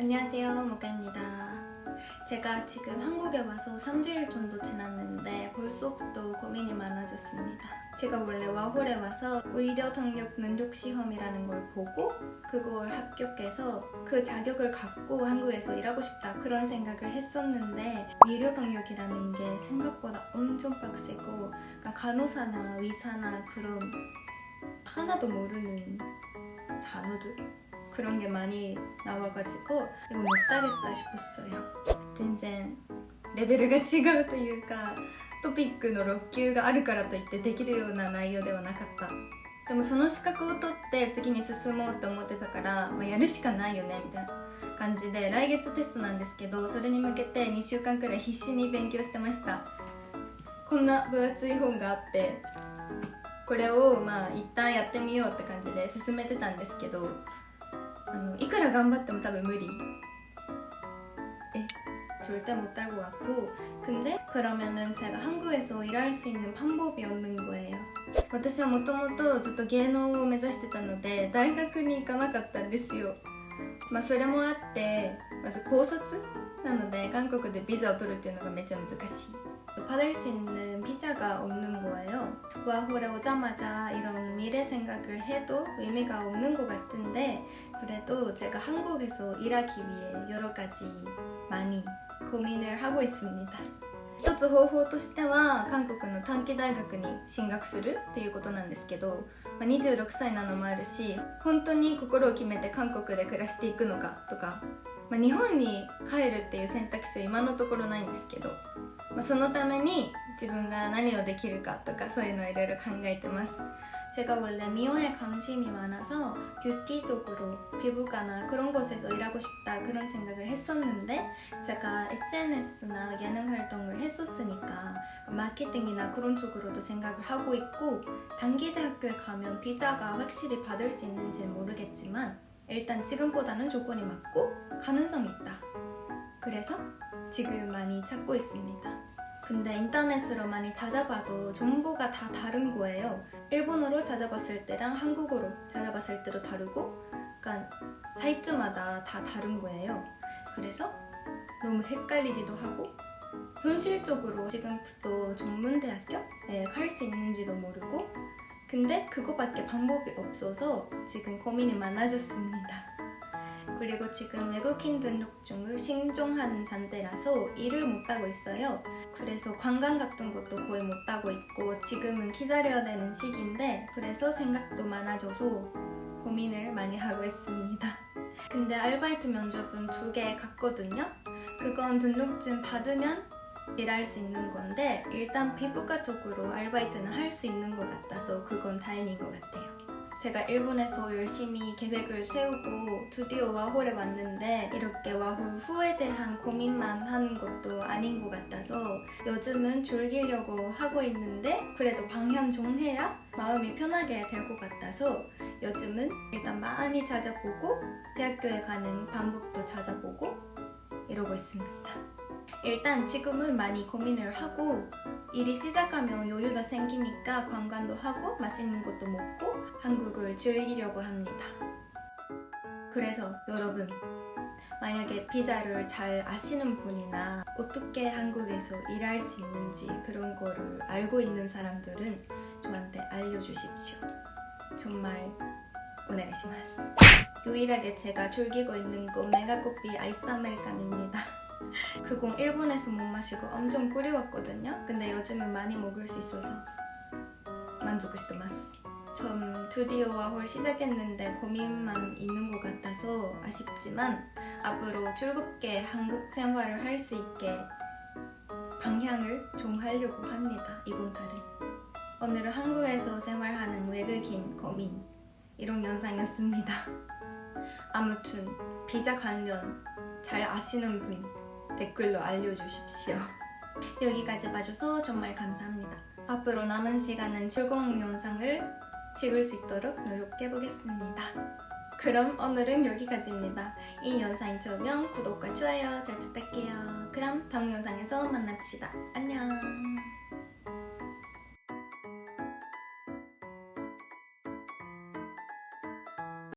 안녕하세요, 모카입니다. 제가 지금 한국에 와서 3주일 정도 지났는데 벌써부터 고민이 많아졌습니다. 제가 원래 와홀에 와서 의료덕력 능력시험이라는 걸 보고 그걸 합격해서 그 자격을 갖고 한국에서 일하고 싶다 그런 생각을 했었는데 의료덕력이라는 게 생각보다 엄청 빡세고 간호사나 의사나 그런 하나도 모르는 단어들 그런 게 많이 나와가지고 이거 못하겠다 싶었어요. 全然レベルが違うというかトピックの6級があるからといってできるような内容ではなかった。でもその資格を取って次に進もうって思ってたから、やるしかないよねみたいな感じで、来月テストなんですけど、それに向けて2週間くらい必死に勉強してました。こんな分厚い本があってこれを一旦やってみようって感じで進めてたんですけど、いくら頑張っても多分無理。절대 못할 것 같고, 근데 그러면은 제가 한국에서 일할 수 있는 방법이 없는 거예요. 私はもともとずっと芸能を目指してたので大学に行かなかったんですよ。それもあってまず高卒なので韓国でビザを取るっていうのがめっちゃ難しい。 받을 수 있는 비자가 없는 거예요. 와홀에 오자마자 이런 미래 생각을 해도 의미가 없는 것 같은데, 그래도 제가 한국에서 일하기 위해 여러 가지 많이 고민을 하고 있습니다. 一つ方法としては韓国の短期大学に進学するっていうことなんですけど、26歳なのもあるし、本当に心を決めて韓国で暮らしていくのかとか、日本に帰るっていう選択肢は今のところないんですけど、そのために自分が何をできるかとかそういうのをいろいろ考えてます。 제가 원래 미용에 관심이 많아서 뷰티 쪽으로 피부과나 그런 곳에서 일하고 싶다 그런 생각을 했었는데, 제가 SNS나 예능 활동을 했었으니까 마케팅이나 그런 쪽으로도 생각을 하고 있고, 단기 대학교에 가면 비자가 확실히 받을 수 있는지는 모르겠지만 일단 지금보다는 조건이 맞고 가능성이 있다. 그래서 지금 많이 찾고 있습니다. 근데 인터넷으로 많이 찾아봐도 정보가 다 다른 거예요. 일본어로 찾아봤을 때랑 한국어로 찾아봤을 때도 다르고, 그러니까 사이트마다 다 다른 거예요. 그래서 너무 헷갈리기도 하고, 현실적으로 지금부터 전문대학교에 갈 수 있는지도 모르고, 근데 그거밖에 방법이 없어서 지금 고민이 많아졌습니다. 그리고 지금 외국인 등록증을 신청하는 상태라서 일을 못하고 있어요. 그래서 관광 같은 것도 거의 못하고 있고 지금은 기다려야 되는 시기인데, 그래서 생각도 많아져서 고민을 많이 하고 있습니다. 근데 아르바이트 면접은 2개 갔거든요. 그건 등록증 받으면 일할 수 있는 건데, 일단 피부과 쪽으로 아르바이트는 할 수 있는 것 같아서 그건 다행인 것 같아요. 제가 일본에서 열심히 계획을 세우고 드디어 와홀에 왔는데 이렇게 와홀 후에 대한 고민만 하는 것도 아닌 것 같아서 요즘은 즐기려고 하고 있는데, 그래도 방향 정해야 마음이 편하게 될 것 같아서 요즘은 일단 많이 찾아보고 대학교에 가는 방법도 찾아보고 이러고 있습니다. 일단 지금은 많이 고민을 하고, 일이 시작하면 여유가 생기니까 관광도 하고 맛있는 것도 먹고 한국을 즐기려고 합니다. 그래서 여러분, 만약에 비자를 잘 아시는 분이나 어떻게 한국에서 일할 수 있는지 그런 거를 알고 있는 사람들은 저한테 알려주십시오. 정말 오네가시마스. 유일하게 제가 즐기고 있는 건 메가커피 아이스 아메리카노입니다. 그건 일본에서 못 마시고 엄청 그리웠거든요. 근데 요즘은 많이 먹을 수 있어서 만족してます. 전 드디어 와홀 시작했는데 고민만 있는 것 같아서 아쉽지만 앞으로 즐겁게 한국 생활을 할 수 있게 방향을 정하려고 합니다. 이번 달에. 오늘은 한국에서 생활하는 외국인 고민 이런 영상이었습니다. 아무튼 비자 관련 잘 아시는 분 댓글로 알려주십시오. 여기까지 봐줘서 정말 감사합니다. 앞으로 남은 시간은 즐거운 영상을 찍을 수 있도록 노력해보겠습니다. 그럼 오늘은 여기까지입니다. 이 영상이 좋으면 구독과 좋아요 잘 부탁해요. 그럼 다음 영상에서 만납시다. 안녕.